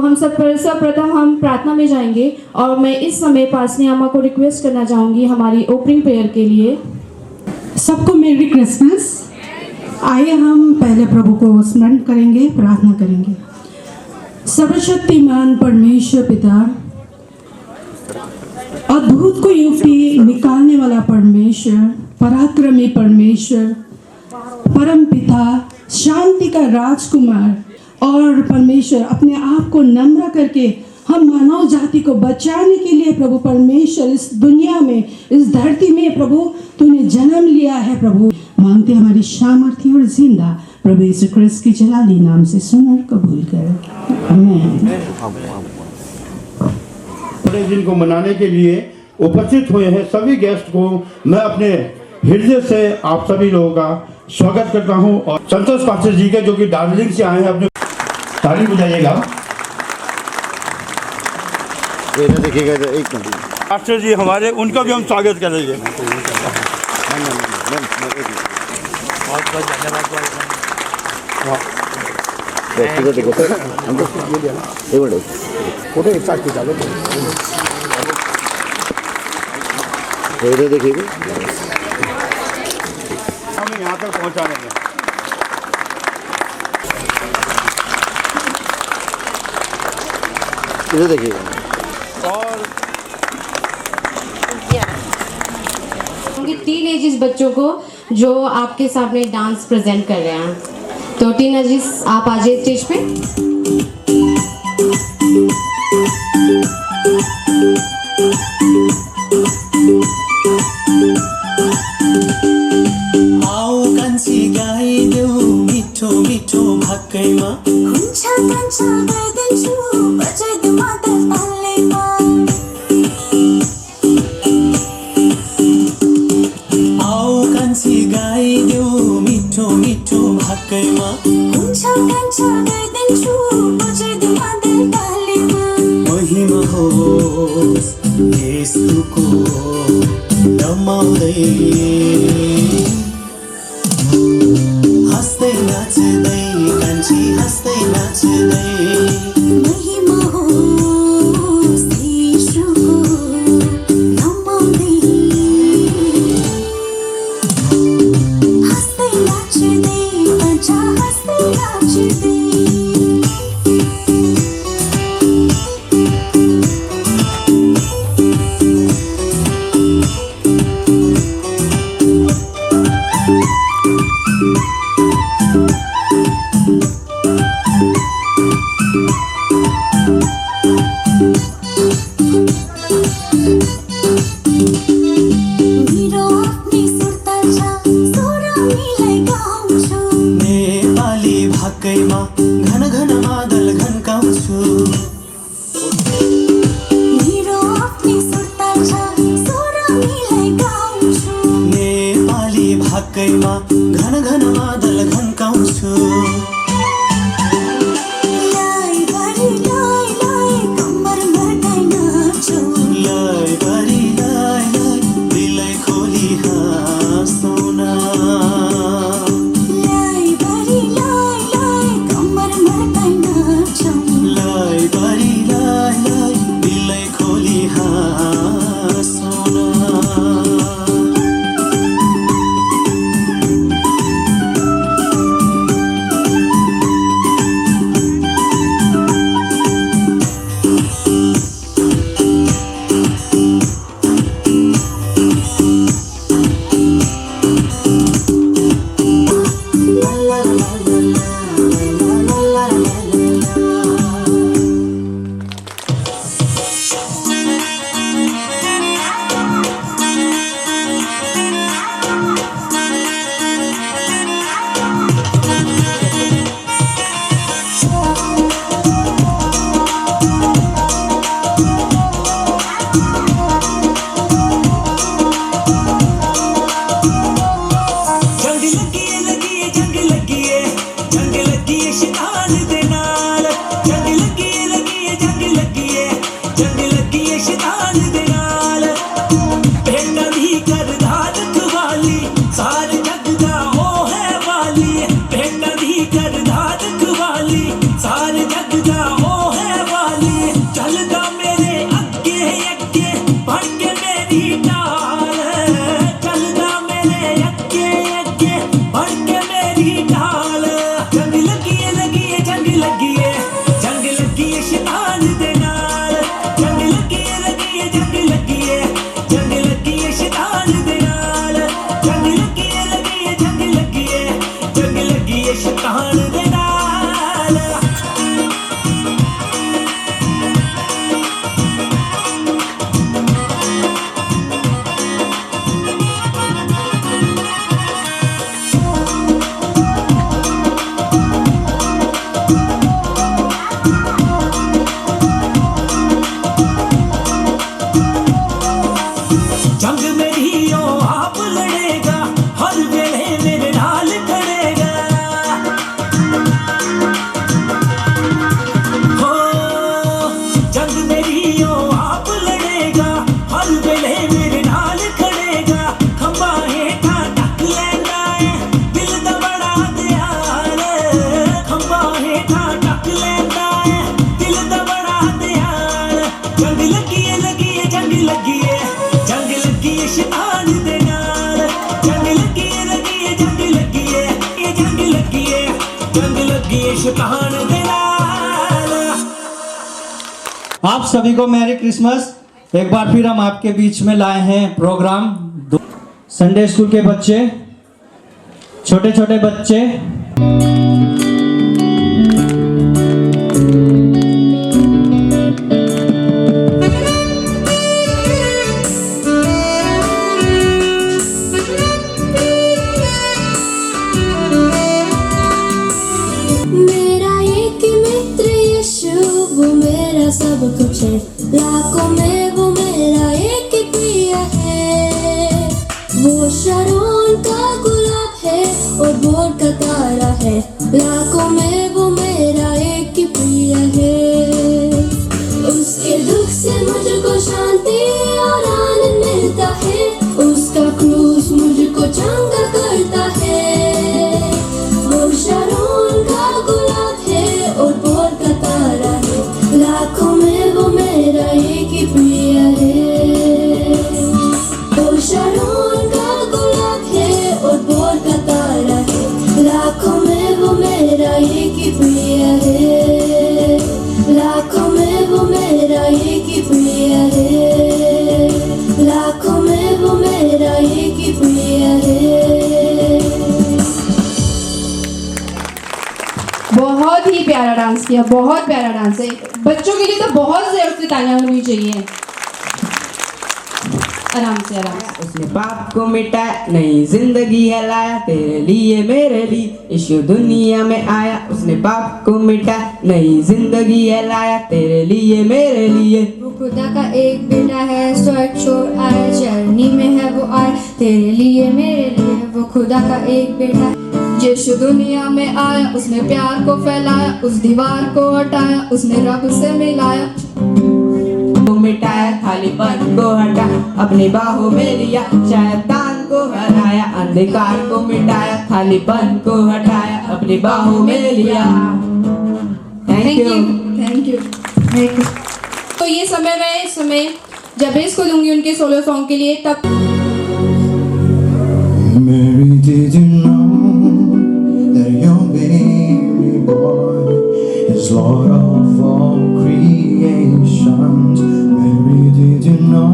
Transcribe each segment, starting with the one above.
हम सर्वप्रथम हम प्रार्थना में जाएंगे और मैं इस समय पासनी अम्मा को रिक्वेस्ट करना चाहूँगी हमारी ओपनिंग प्रेयर के लिए। सबको मेरी क्रिसमस। आइए हम पहले प्रभु को स्मरण करेंगे, प्रार्थना करेंगे। सर्वशक्तिमान परमेश्वर पिता, अद्भुत को युक्ति निकालने वाला परमेश्वर, पराक्रमी परमेश्वर, परम पिता, शांति का राजकुमार और परमेश्वर, अपने आप को नम्र करके हम मानव जाति को बचाने के लिए प्रभु परमेश्वर इस दुनिया में, इस धरती में प्रभु तूने जन्म लिया है। प्रभु मांगते हमारी सामर्थ्य और जिंदा प्रभु यीशु क्रिस्त की जलाली नाम से सुन और कबूल कर, आमीन। बड़े दिन को मनाने के लिए उपस्थित हुए हैं सभी गेस्ट को मैं अपने हृदय से आप सभी लोगों का स्वागत करता हूं। और संतोष पास्टर जी के जो कि दार्जिलिंग से आए हैं, अपने ताली बजाइएगा। देखिएगा एक मिनट, पास्टर जी हमारे, उनका भी हम स्वागत करेंगे। बहुत बहुत धन्यवाद। देखो सर, हमको ये दिया ना, एक मिनट फोटो एक साथ खींचा लो। इधर देखिएगा, हमें यहाँ तक पहुँचा देंगे। इधर देखिएगा। और टीनेजर्स बच्चों को जो आपके सामने डांस प्रेजेंट कर रहे हैं, तो टीनेजर्स आप आ जाइए स्टेज पे। आओ कान्छी गाइदेऊ मिठो मिठो भाकैमा, हुन्छ कान्छा गाइदिन्छु बजाइदेऊ मादल तालैमा। आओ कान्छी गाइदेऊ मिठो मिठो भाकैमा, हुन्छ कान्छा गाइदिन्छु बजाइदेऊ मादल तालैमा। महिमा होस् येशूको रमाउँदै, हँस्दै नाच्दै कान्छी हँस्दै नाच्दै। महिमा होस् येशूको रमाउँदै, हँस्दै नाच्दै कान्छा हँस्दै नाच्दै। घन घन मादल घन्काउँछु, मेरो आफ्नै सुरताल छ सोरा मिलाई गाउँछु। नेपाली भाकैमा घन घन मादल घन्काउँछु। लाई बारी लाई लाई कम्बर मर्काइ नाचौ, लाई बारी लाई लाई दिलै खोली हाँसौँ न। मेरी टाल चलदा मेरे अगे अगे बढ़ के मेरी ढाल जंग लगी है जंग लगी है शैतान दे नाल जंग लगी है जंग लगी है शैतान दे नाल जंग लगी है शैतान दे नाल जंग मेरी ओ आप लड़ेगा हर वेले मेरे नाल खड़ेगा हो जंग मेरी ओ आप लड़ेगा हर वेले मेरे नाल खड़ेगा खंबा हेठा टक लैंदा है दिल दा बड़ा दयाल खंबा हेठा टक लैंदा है दिल दा बड़ा दयाल जंग लगी है जंग लगी है शैतान दे नाल जंग लगी है जंग लगी है शैतान दे नाल। आप सभी को मैरी क्रिसमस। एक बार फिर हम आपके बीच में लाए हैं प्रोग्राम संडे स्कूल के बच्चे, छोटे छोटे बच्चे। मेरा एक मित्र यीशु वो मेरा सब कुछ है लाखों में वो मेरा एक प्रिय है वो शरोन का गुलाब है और बोर का तारा है लाखों में वो मेरा एक प्रिय है उसके दुख से मुझको शांति और आनंद मिलता है उसका क्रूस मुझको चंगा करता है वो शरोन का गुलाब है और बोर का तारा है लाखों में वो मेरा एक ही प्रिय है वो शरोन का गुलाब है और बोर का तारा है लाखों में वो मेरा एक ही प्रिय है लाखों में वो मेरा एक ही प्रिय है लाखों में वो मेरा एक ही प्रिय है। बहुत ही प्यारा डांस किया, बहुत प्यारा डांस है। बच्चों के लिए तो बहुत ज़ोर से तालियां होनी चाहिए। आराम से आराम से। उसने पाप को मिटाया नई जिंदगी है लाया तेरे लिए मेरे लिए यीशु दुनिया में आया उसने पाप को मिटाया नई जिंदगी है लाया तेरे लिए मेरे लिए वो खुदा का एक बेटा है स्वर्ग छोड़ आया चरनी में है वो आया तेरे लिए मेरे लिए वो खुदा का एक बेटा है यीशु दुनिया में आया उसने प्यार को फैलाया उस दीवार को हटाया उसने रब से मिलाया मिटाया खालीपन को हटा अपनी बाहों में लिया शैतान को हराया अंधकार को मिटाया खालीपन को हटाया अपनी बाहों में लिया। Thank you. तो ये समय मैं इस समय जब इसको दूंगी उनके सोलो सॉन्ग के लिए तब Mary, did you know that your baby boy is Lord of all creations? Mary, did you know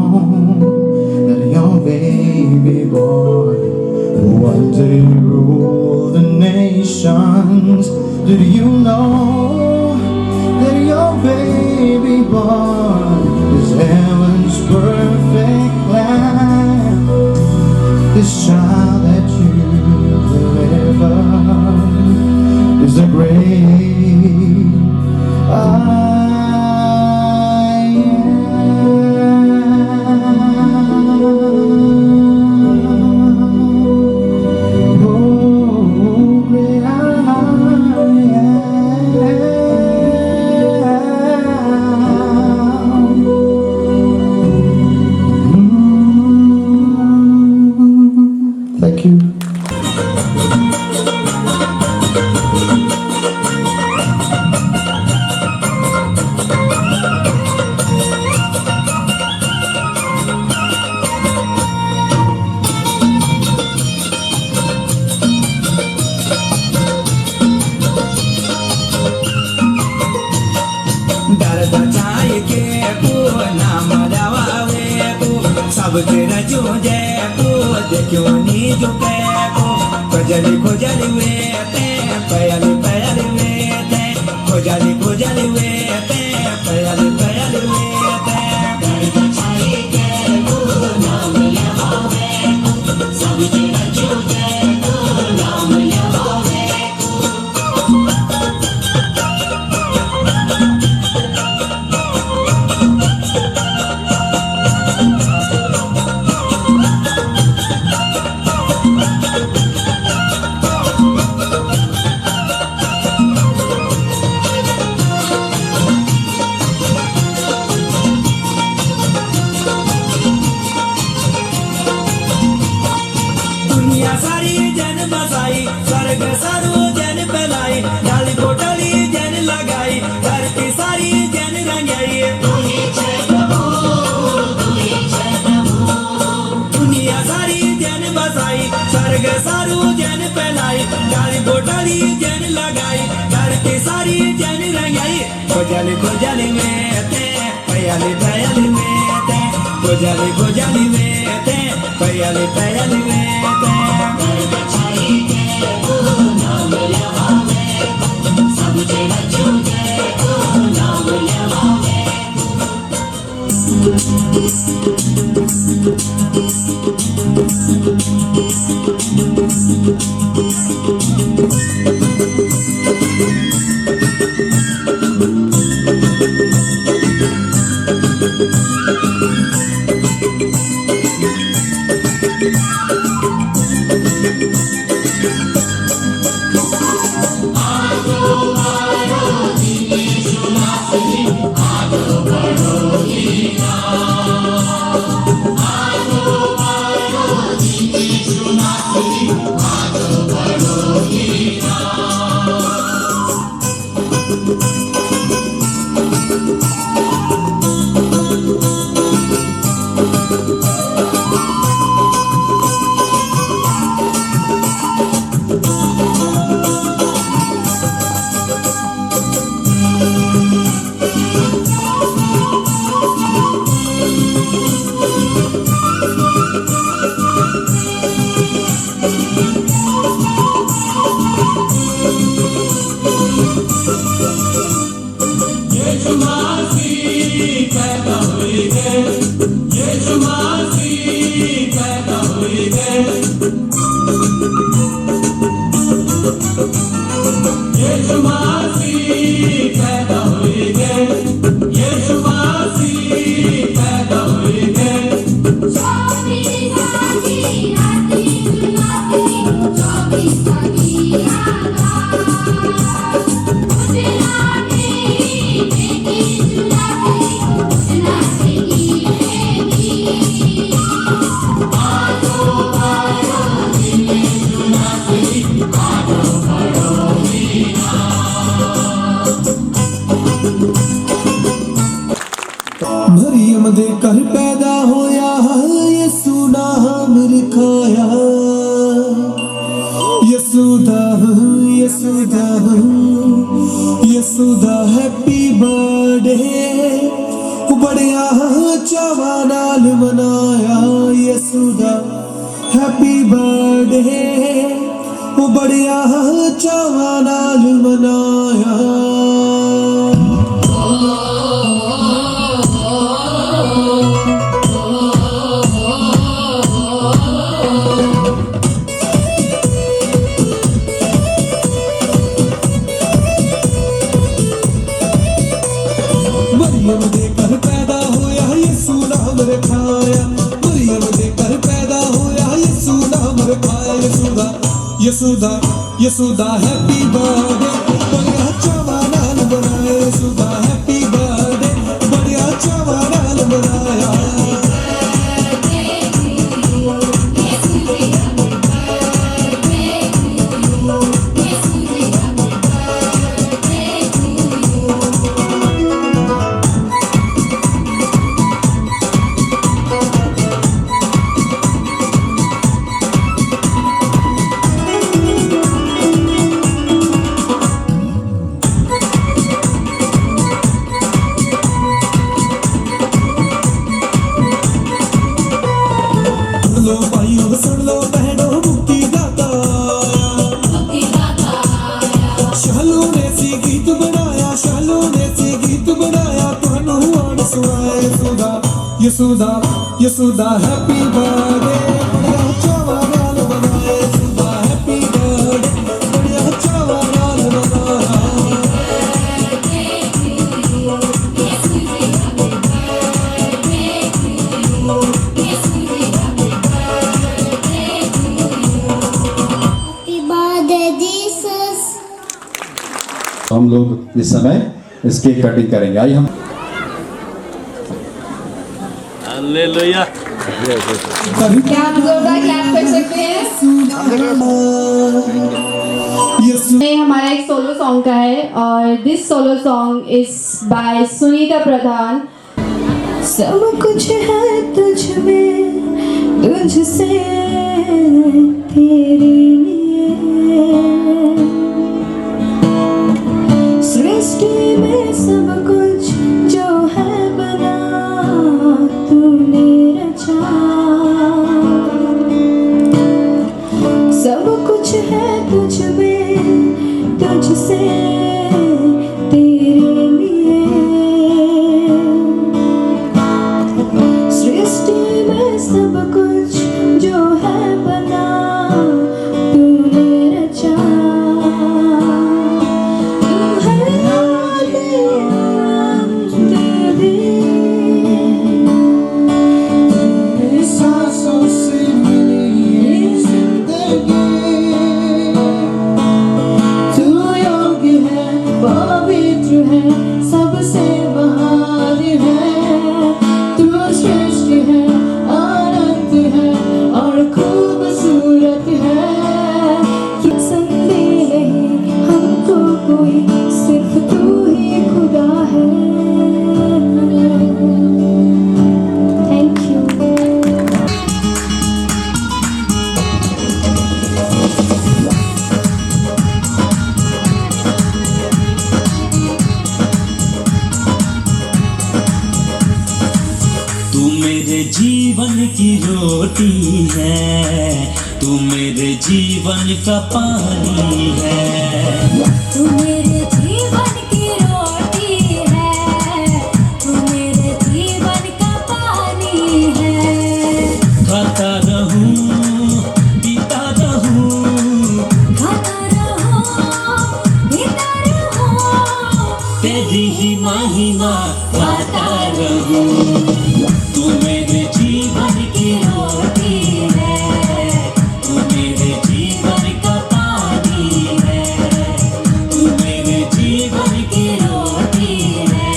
that your baby boy will one day rule the nations? Did you know that your baby boy is heaven's perfect lamb? This child that you delivered is the great I am. Oh, great I am. तेरा जो जय को देखो नी जो कै को खोजली वे ते पयाली वे ते खोजली वे ते पयाली वे ते दर्द छाई के को नाम लियावे सब तेरा जो जय को नाम लियावे सारी जन बसाई स्वर्ग सारो जन फैलाई डाली कोटली जन लगाई धरती सारी जन रंगाई दुनिया सारी जन बसाई स्वर्ग सारो जन फैलाई डाली कोटली जन लगाई धरती सारी जन रंगाई खोजली में ते पयाली में ते खोजली में ते पयाली में ते मरियम दे घर पैदा होया यसू नाम रखाया यसुदा हैप्पी बर्थडे बड़िया चावा नाल मनाया यसुदा हैप्पी बर्थडे बड़िया चावा नाल मनाया मरियम दे घर पैदा होया यसू नाम रखाया मरियम दे घर पैदा होया यसू नाम रखाया यसुदा हैप्पी बर्थडे बड़िया चावा नाल मनाया यसुदा हैप्पी बर्थडे बड़िया चावा नाल मनाया यशोदा यशोदा हैप्पी बर्थडे बढ़िया चावा नाल बनाए यशोदा हैप्पी बर्थडे बढ़िया चावा नाल बनाए हम लोग इस समय इसकी कटिंग करेंगे। आइए हम हालेलुया। क्या आप जोरदार क्लैप कर सकते हैं? ये हमारा एक सोलो सॉन्ग का है और this solo song is by Sunita Pradhan. सब कुछ है तुझ में तुझसे तेरे लिए सृष्टि में सब कुछ जो है बना तूने रचा सब कुछ है तुझ में तुझसे तेरे लिए सृष्टि में सब कुछ जो है बना तूने रचा जीवन की रोटी है तू मेरे जीवन का पानी है तू मेरे जीवन की रोटी है तू मेरे जीवन का पानी है खाता रहूं पीता रहूं खाता रहो पीता रहो तेरी ही महिमा गाता रहूं तू मेरे जीवन की रोटी है तू मेरे जीवन का पानी है तू मेरे जीवन की रोटी है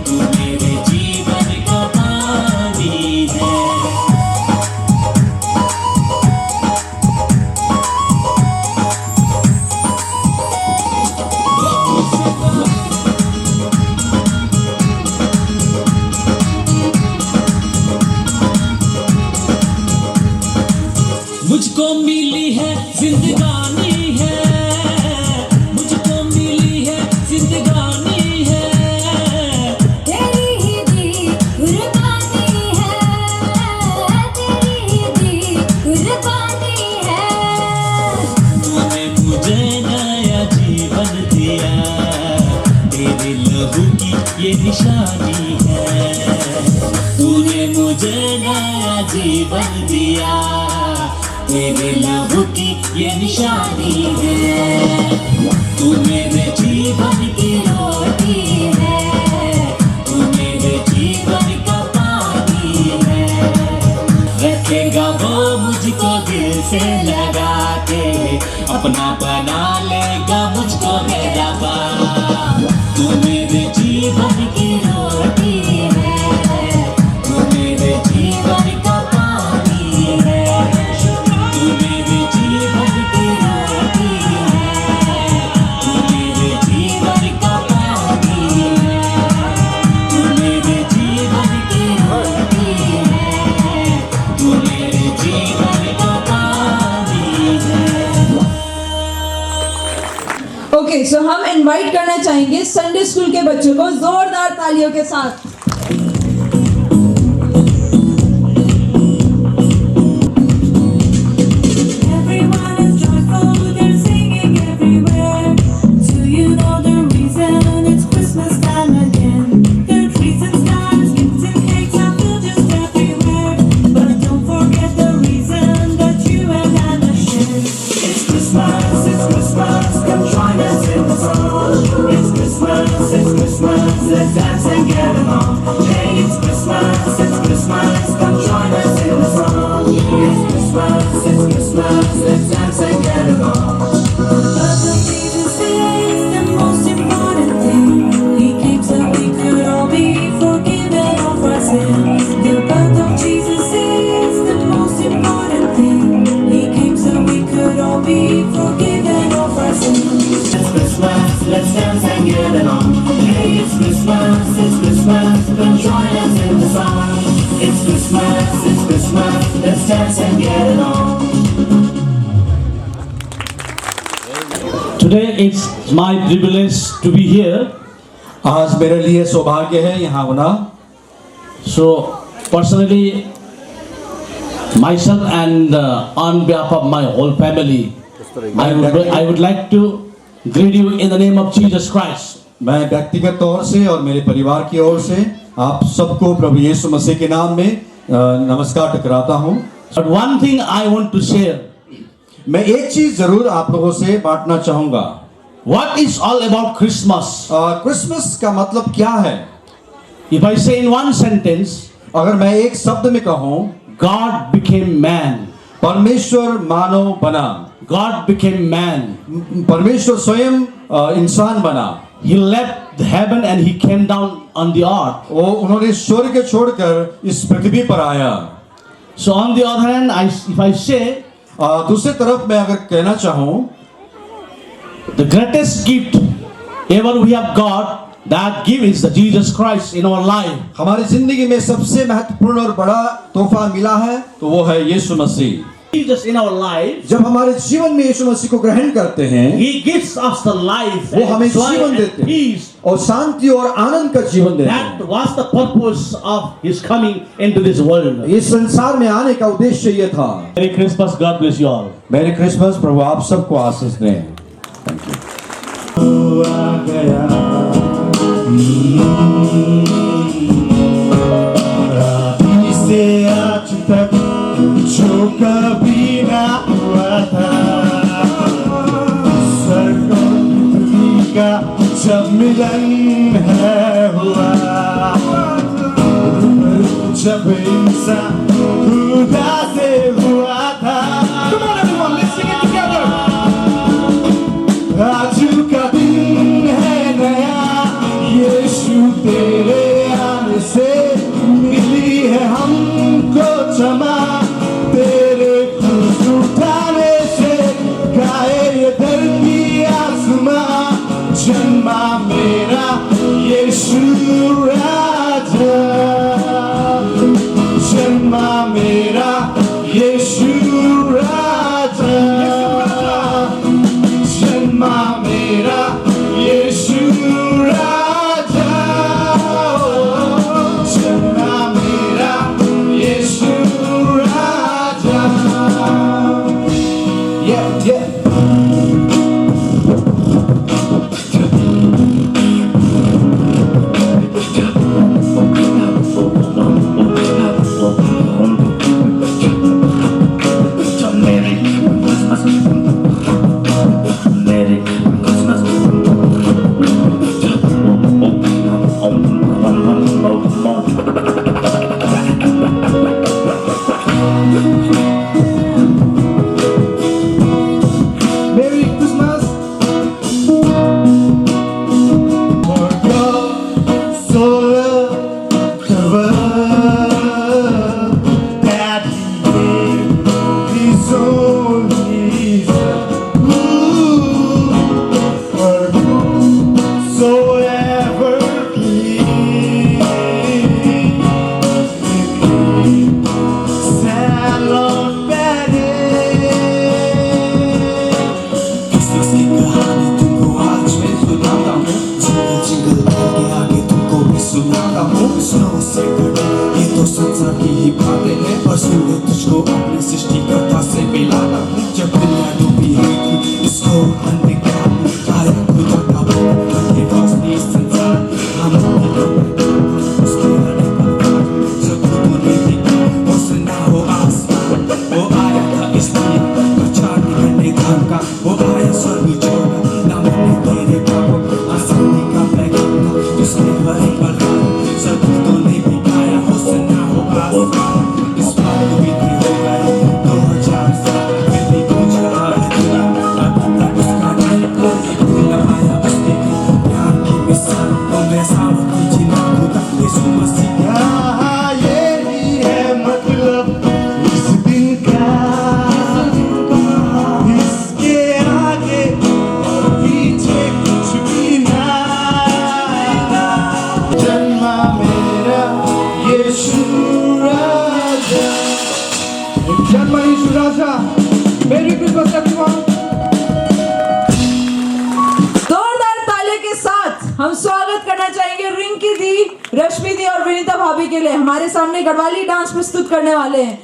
तू मेरे जीवन का पानी है मुझको मिली है जिंदगानी है मुझको मिली है जिंदगानी है तेरी ही दी कुर्बानी है तेरी ही दी कुर्बानी है तूने मुझे नया जीवन दिया तेरे लहू की ये निशानी है तूने मुझे नया जीवन दिया तेरे लहू की ये निशानी है तू मेरे जीवन की रोटी है तू मेरे जीवन का पानी है रखेगा वो मुझको दिल से लगा के अपना बना लेगा मुझको मेरा बाप तू मेरे जीवन की रोटी है तू मेरे जीवन का पानी है तू मेरे जीवन की रोटी है तू मेरे जीवन का पानी है तू मेरे जीवन की रोटी है तू मेरे जीवन का पानी है। ओके सो हम इनवाइट करना चाहेंगे संडे स्कूल के बच्चों को जोरदार तालियों के साथ। Everyone is joyful, they're singing everywhere. Do you know the reason? It's Christmas time again. There are trees and stars, gifts and cakes, I feel It's Christmas, let's dance and get along. Birth of Jesus is the most important thing. He came so we could all be forgiven of our sins. The birth of Jesus is the most important thing. He came so we could all be forgiven of our sins. It's Christmas, let's dance and get along. Hey, it's Christmas, come join us in the song. It's Christmas, let's dance and get along. Today it's my privilege to be here. आज मेरे लिए सौभाग्य है यहाँ होना. So personally, myself and on behalf of my whole family, I would like to greet you in the name of Jesus Christ. मैं व्यक्तिगत तौर से और मेरे परिवार की ओर से आप सबको प्रभु यीशु मसीह के नाम में नमस्कार टकराता हूँ. But one thing I want to share. मैं एक चीज जरूर आप लोगों से बांटना चाहूंगा. What is all about Christmas? Christmas का मतलब क्या है? If I say in one sentence, अगर मैं एक शब्द में कहूँ, God became man. परमेश्वर मानव बना. God became man. परमेश्वर स्वयं इंसान बना. He left heaven and he came down on the earth. वो उन्होंने स्वर्ग को छोड़कर इस पृथ्वी पर आया. So on the other hand, if I say, दूसरी तरफ मैं अगर कहना चाहूँ, the greatest gift ever we have got, that gift is the Jesus Christ in our life. हमारी जिंदगी में सबसे महत्वपूर्ण और बड़ा तोहफा मिला है तो वो है यीशु मसीह. Jesus in our life, जब हमारे जीवन में यीशु मसीह को ग्रहण करते हैं, He gives us the life, वो हमें joy जीवन and देते हैं peace. और शांति और आनंद का जीवन देते हैं. That was the purpose of His coming into this world. इस संसार में आने का उद्देश्य ये था. Merry Christmas, God bless you all. मेरी क्रिसमस प्रभु आप सबको आशीष दें. Thank you. जो कभी ना हुआ था, स्वर्ग और पृथ्वी का जब मिलन है हुआ, जब इंसान खुदा से हुआ था. Come on everyone, let's sing it together. आज का दिन है नया, यीशु तेरे आने से मिली है हमको क्षमा. तेरे क्रूस उठाने से गाए ये धरती आसमां, जन्मा मेरा यीशु राजा, जन्मा मेरा यीशु राजा, जन्मा मेरा यीशु राजा, जन्मा मेरा यीशु राजा. Yeah, yeah. Merry Christmas. For God so loved the world that He gave His only Son. For whosoever believes in Him shall not perish. Christmas की कहानी तुमको आज मैं सुनाता हूँ, जिंगल जिंगल बेल के आगे तुमको भी सुनाता हूँ. स्नो से कटे ये तो संसार की ही बातें हैं, पर सूर्य तुझको अपने सृष्टिकर्ता से मिलाता हूँ. जब दुनिया डूबी हुई थी इसको अंधकार में आया खुदा का वचन, ये रोशनी संसार हम उसके आने का जब तूने देखा वो सुना हो आसमान, वो आया था इसलिए प्रचार करने धर्म का, वो आया स्वर्ग छोड़कर नाम तेरे पापों आसानी का पैगाम था, जिसने हर एक बरदान सब तो नहीं भी गाया हो सुना हो आसमान. इस बात को भी हो गए जर्मनी सुराशा मेरी क्रिसमस एवरीवन। जोरदार ताले के साथ हम स्वागत करना चाहेंगे रिंकी दी, रश्मि दी और विनीता भाभी के लिए। हमारे सामने गढ़वाली डांस प्रस्तुत करने वाले हैं।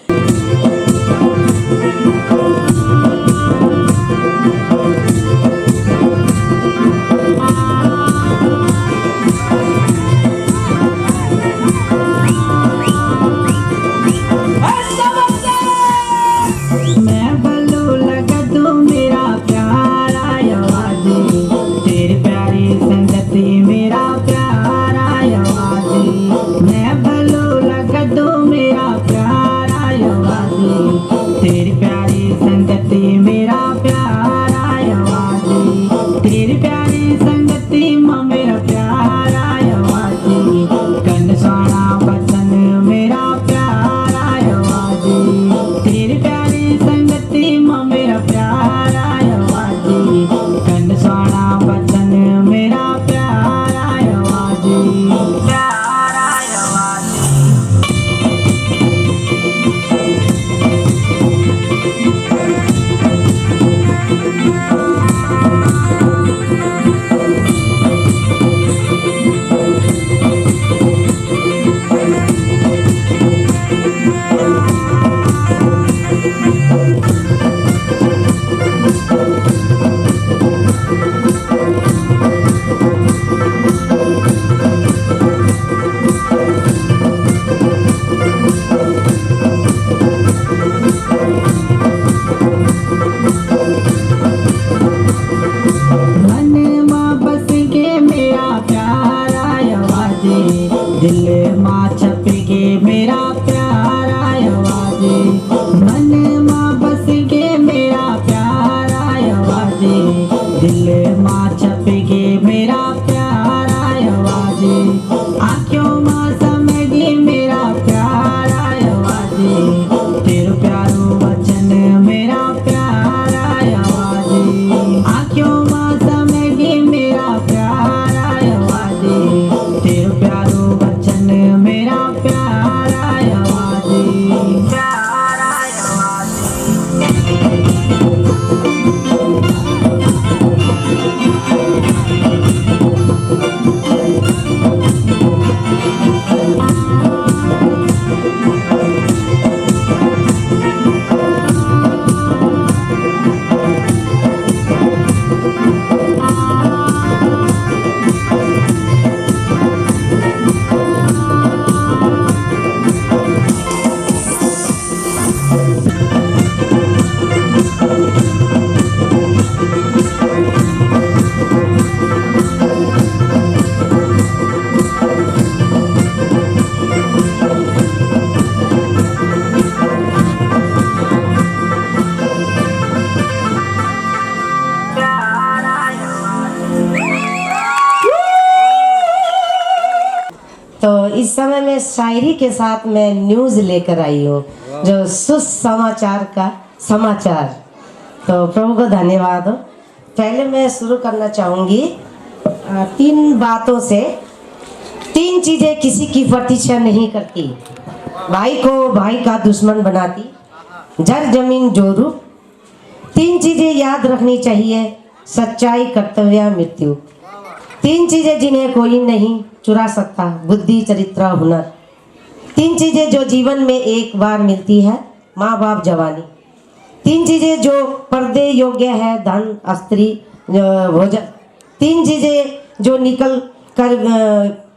तो इस समय मैं शायरी के साथ मैं न्यूज़ लेकर आई हूँ, जो सुसमाचार का समाचार। तो प्रभु को धन्यवाद हो। पहले मैं शुरू करना चाहूँगी 3 बातों से। 3 चीज़ें किसी की प्रतीक्षा नहीं करती, भाई को भाई का दुश्मन बनाती, जर जमीन जोरू। 3 चीज़ें याद रखनी चाहिए, सच्चाई, कर्तव्य, मृत्यु। 3 चीज़ें जिन्हें कोई नहीं चुरा सकता, बुद्धि, चरित्र, हुनर। 3 चीज़ें जो जीवन में एक बार मिलती है, माँ बाप, जवानी। 3 चीज़ें जो पर्दे योग्य है, धन, स्त्री, भोजन। 3 चीज़ें जो निकल कर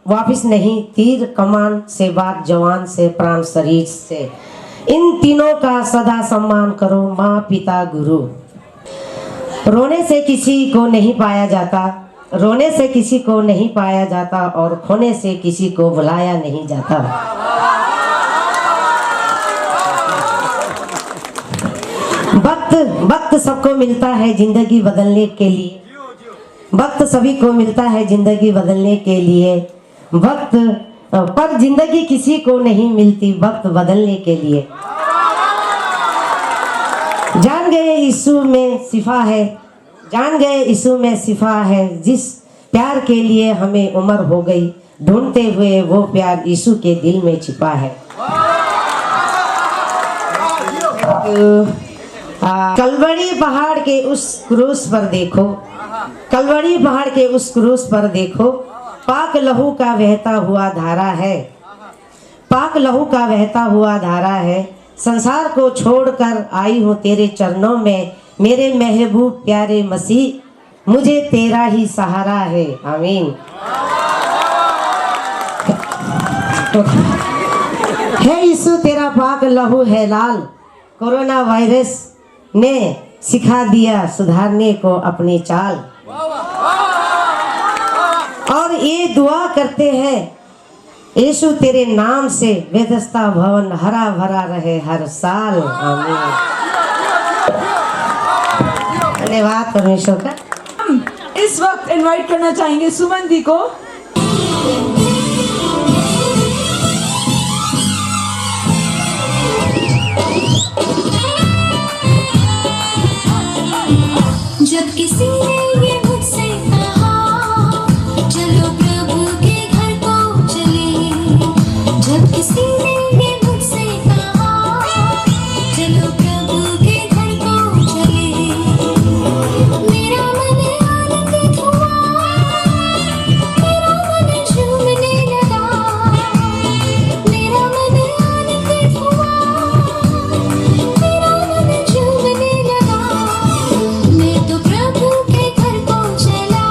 वापस नहीं, तीर कमान से बात, जवान से प्राण, शरीर से। इन तीनों का सदा सम्मान करो, माँ, पिता, गुरु। रोने से किसी को नहीं पाया जाता, रोने से किसी को नहीं पाया जाता, और खोने से किसी को बुलाया नहीं जाता। वक्त सबको मिलता है जिंदगी बदलने के लिए, वक्त सभी को मिलता है जिंदगी बदलने के लिए। वक्त पर जिंदगी किसी को नहीं मिलती वक्त बदलने के लिए। जान गए यीशु में शिफा है, जान गए यीशु में शिफा है, जिस प्यार के लिए हमें उम्र हो गई, ढूंढते हुए वो प्यार यीशु के दिल में छिपा है। कलवड़ी पहाड़ के उस क्रूस पर देखो, कलवड़ी पहाड़ के उस क्रूस पर देखो, पाक लहू का बहता हुआ धारा है, पाक लहू का बहता हुआ धारा है। संसार को छोड़कर आई हूँ तेरे चरणों में, मेरे महबूब प्यारे मसीह, मुझे तेरा ही सहारा है। आमीन। हे यीशु तेरा पाक लहू है लाल, कोरोना वायरस ने सिखा दिया सुधारने को अपनी चाल। और ये दुआ करते हैं यीशु तेरे नाम से, वेदस्ता भवन हरा भरा रहे हर साल। आमीन। धन्यवाद परमेश्वर का। हम इस वक्त इनवाइट करना चाहेंगे सुमन दी को। जब किसी ने ये मुझसे कहा चलो प्रभु के घर को चले, जब किसी ने ये मुझसे कहा चलो प्रभु के घर को चले, मेरा मन आनंदित हुआ, मेरा मन झूमने लगा, मेरा मन आनंदित हुआ, मेरा मन झूमने लगा। मैं तो प्रभु के घर को चला,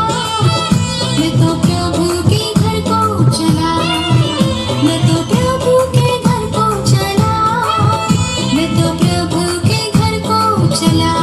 मैं तो प्रभु के घर को चला, मैं तो प्रभु के घर को चला, मैं तो प्रभु के घर को चला।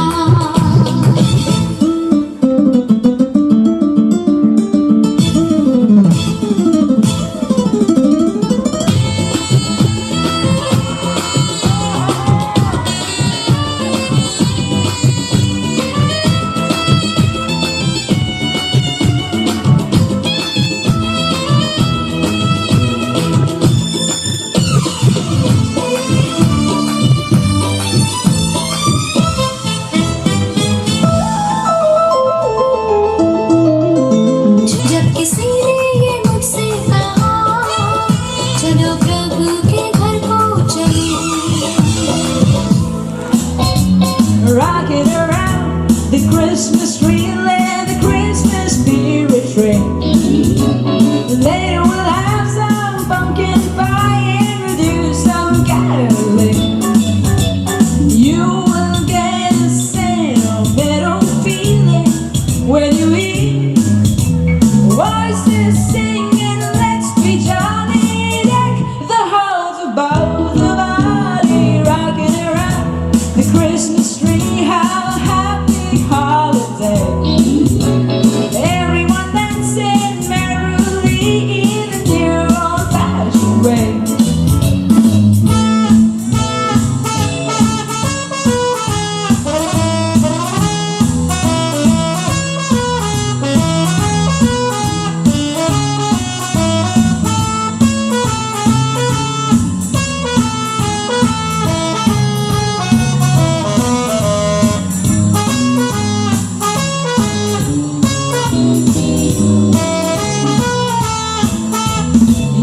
जब किसी ने ये मुझसे कहा चलो प्रभु के घर को चले, Rock it around the Christmas tree, let the Christmas spirit ring. Later we'll have some pumpkin pie and we'll do some caroling. You will get a sentimental feeling when you hear voices singing, let's be jolly, deck the halls above the body, rocking around the Christmas tree, have a happy holiday. Everyone dancing merrily in the new old-fashioned way.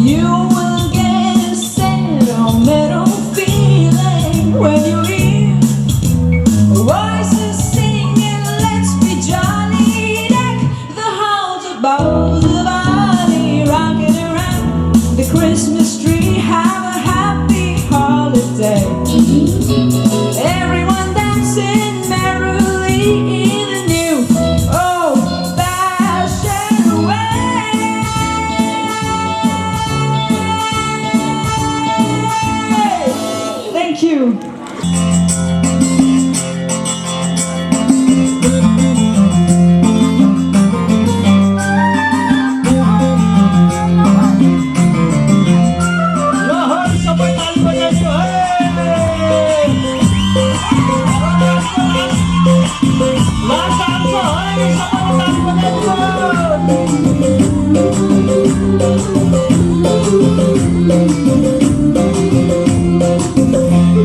You will get a sentimental feeling when you hear voices singing, let's be jolly, deck the halls above the body, rocking around the Christmas tree, have a happy holiday. Everyone dancing merrily in the new old-fashioned way. Thank you.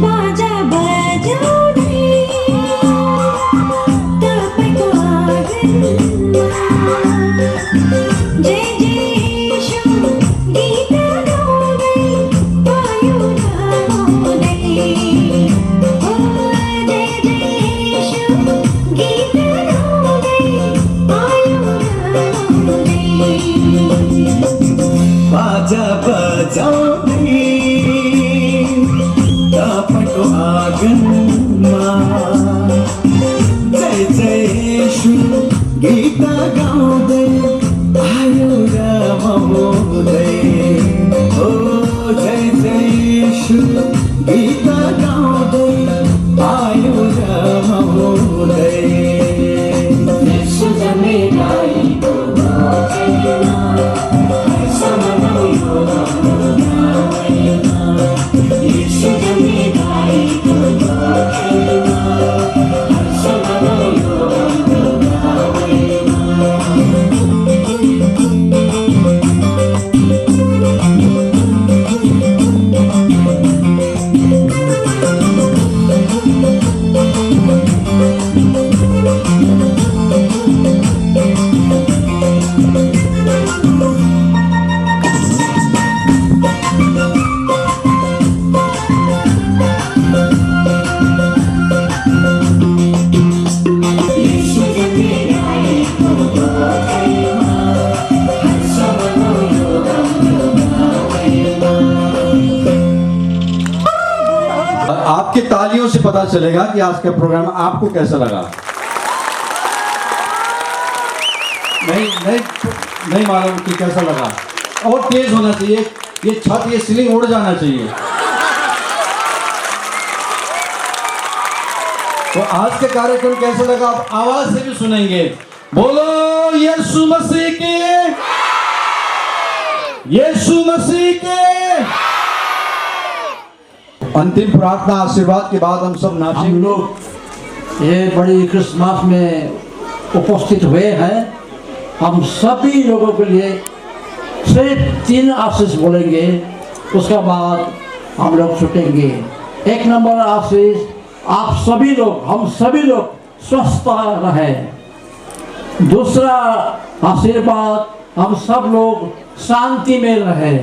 बाजा बजा आँगनमा जय जय येशू गीत गाउँदै आयो रमाउँदै ओ जय जय येशू गीत गाउँदै आयो रमाउँदै यसो जमे गाईको भजनमा समनो यो गाउँदैमा यसो जमे गाईको भजनमा समनो यो गाउँदैमा आपकी तालियों से पता चलेगा कि आज का प्रोग्राम आपको कैसा लगा। नहीं मालूम कि कैसा लगा। और तेज होना चाहिए, ये छत ये सीलिंग उड़ जाना चाहिए। तो आज के कार्यक्रम कैसा लगा आप आवाज से भी सुनेंगे। बोलो यीशु मसीह के, यीशु मसीह के। अंतिम प्रार्थना आशीर्वाद के बाद हम सब नाचेंगे। हम लोग ये बड़ी क्रिसमस में उपस्थित हुए हैं। हम सभी लोगों के लिए सिर्फ 3 आशीष बोलेंगे, उसके बाद हम लोग छूटेंगे। 1 नंबर आशीष, आप सभी लोग, हम सभी लोग स्वस्थ रहें। दूसरा आशीर्वाद, हम सब लोग शांति में रहें।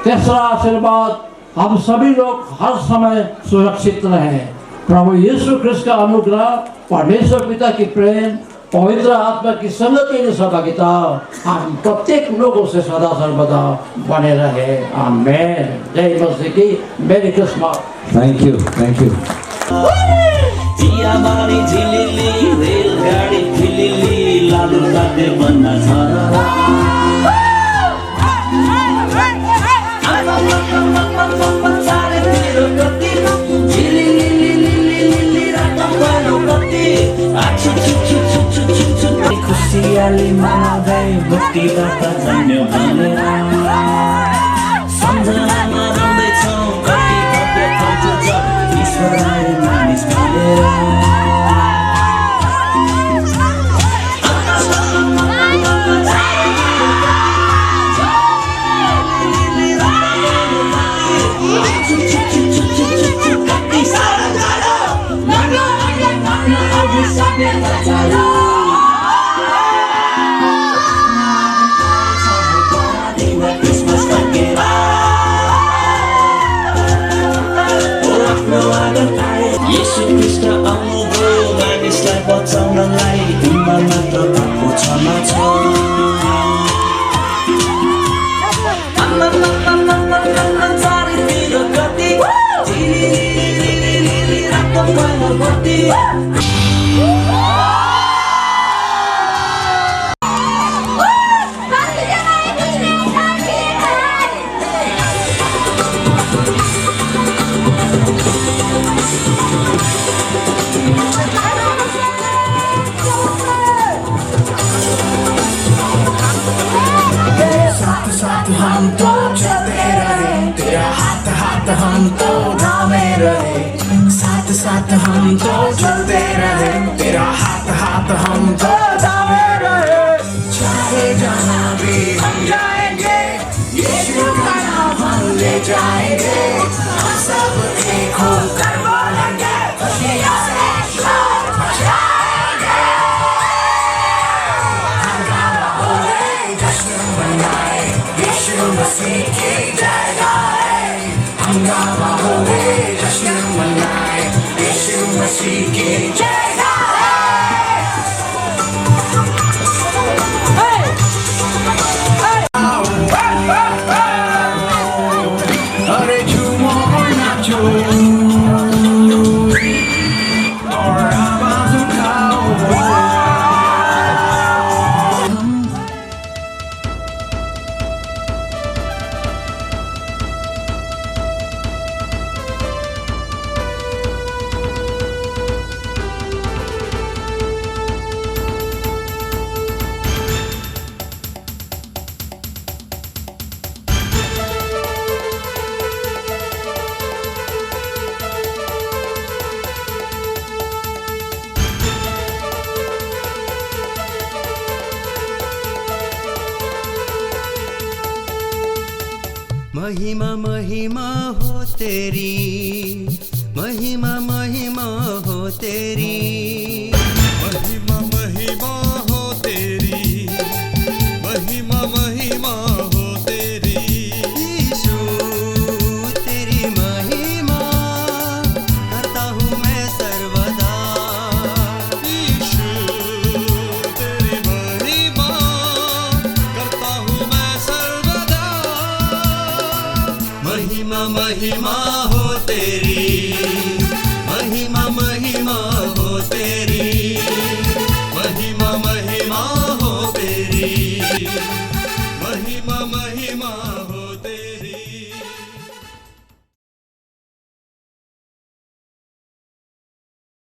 तीसरा आशीर्वाद, हम सभी लोग हर समय सुरक्षित रहें। प्रभु यीशु ख्रिस्त का अनुग्रह, परमेश्वर पिता की प्रेम, पवित्र आत्मा की संगति में सहभागिता हम प्रत्येक लोगों से सदा सर्वदा बने रहे। आमीन। जय मसीह की। मेरी Christmas. Thank you, thank you. चियाबारी झिलिली, रेलगाडी झिलिली, लालु काटे बन्ना छ। खुसियाली मनाउँदै मुक्तिबाट जन्म्यो भनेर सम्झनामा रहँदैछौँ कति भव्य फल्छ जब ईश्वरलाई मानिस मिलेर। येशू ख्रिस्ट आउनुभयो मानिसलाई बचाउनलाई, उनमा मात्र पापको क्षमा छ। चारैतिर कति झिलिलिलिलिलिलि रातो पहेँलो बत्ती। हम तो चलते रहे, तेरा हाथ हाथ हम तो थामे रहे। साथ साथ हम तो चलते रहे, तेरा हाथ हाथ हम तो थामे रहे। चाहे जहाँ भी हम जाएंगे, यीशु का नाम हम ले जाएंगे। हम सब एक होकर बोलेंगे, खुशियों से शोर मचाएंगे। हंगामा होए, जश्न मनाए, यीशु मसीह की जय गाए। हंगामा होए, जश्न मनाए, यीशु मसीह की जय गाए। अरे झूमो और नाचो, महिमा महिमा हो तेरी, महिमा महिमा हो तेरी, महिमा महिमा हो तेरी, महिमा महिमा हो तेरी। यीशु तेरी महिमा करता हूँ मैं सर्वदा, यीशु तेरी महिमा करता हूँ मैं सर्वदा। महिमा महिमा